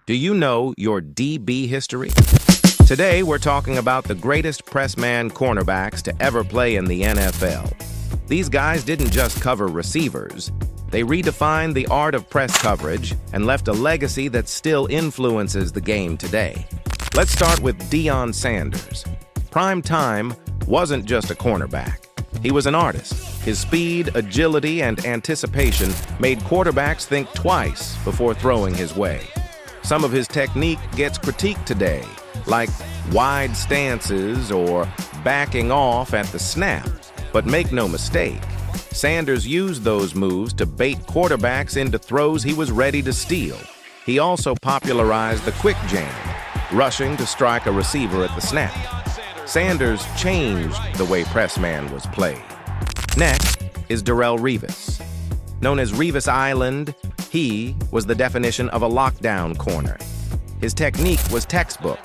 Do you know your DB history? Today, we're talking about the greatest press man cornerbacks to ever play in the NFL. These guys didn't just cover receivers. They redefined the art of press coverage and left a legacy that still influences the game today. Let's start with Deion Sanders. Prime time wasn't just a cornerback. He was an artist. His speed, agility, and anticipation made quarterbacks think twice before throwing his way. Some of his technique gets critiqued today, like wide stances or backing off at the snap. But make no mistake, Sanders used those moves to bait quarterbacks into throws he was ready to steal. He also popularized the quick jam, rushing to strike a receiver at the snap. Sanders changed the way press man was played. Next is Darrelle Revis. Known as Revis Island, he was the definition of a lockdown corner. His technique was textbook.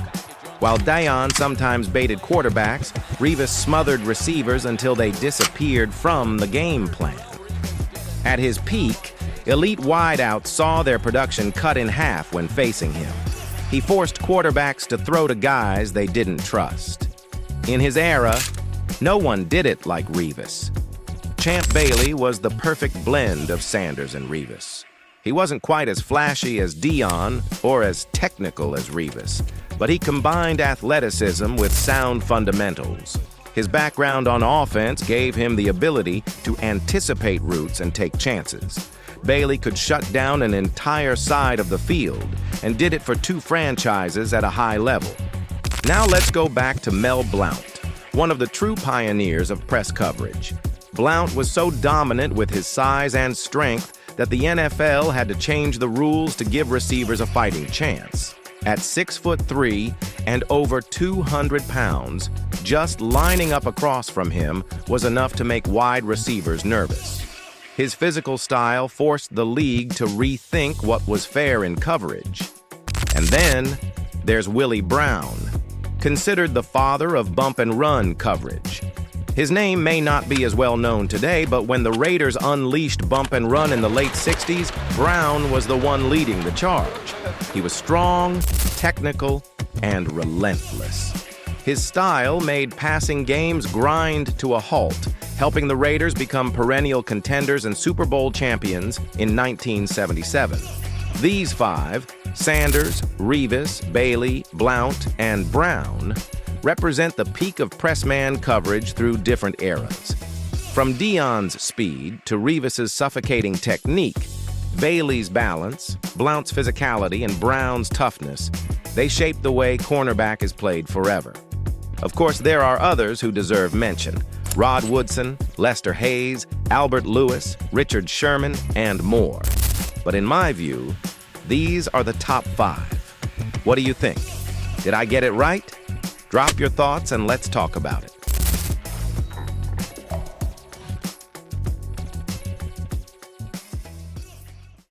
While Deion sometimes baited quarterbacks, Revis smothered receivers until they disappeared from the game plan. At his peak, elite wideouts saw their production cut in half when facing him. He forced quarterbacks to throw to guys they didn't trust. In his era, no one did it like Revis. Champ Bailey was the perfect blend of Sanders and Revis. He wasn't quite as flashy as Deion or as technical as Revis, but he combined athleticism with sound fundamentals. His background on offense gave him the ability to anticipate routes and take chances. Bailey could shut down an entire side of the field and did it for 2 franchises at a high level. Now let's go back to Mel Blount, one of the true pioneers of press coverage. Blount was so dominant with his size and strength that the NFL had to change the rules to give receivers a fighting chance. At 6'3" and over 200 pounds, just lining up across from him was enough to make wide receivers nervous. His physical style forced the league to rethink what was fair in coverage. And then there's Willie Brown, considered the father of bump and run coverage. His name may not be as well known today, but when the Raiders unleashed bump and run in the late 60s, Brown was the one leading the charge. He was strong, technical, and relentless. His style made passing games grind to a halt, helping the Raiders become perennial contenders and Super Bowl champions in 1977. These 5, Sanders, Revis, Bailey, Blount, and Brown, represent the peak of press man coverage through different eras. From Deion's speed to Revis's suffocating technique, Bailey's balance, Blount's physicality, and Brown's toughness, they shaped the way cornerback is played forever. Of course, there are others who deserve mention: Rod Woodson, Lester Hayes, Albert Lewis, Richard Sherman, and more. But in my view, these are the top 5. What do you think? Did I get it right? Drop your thoughts and let's talk about it.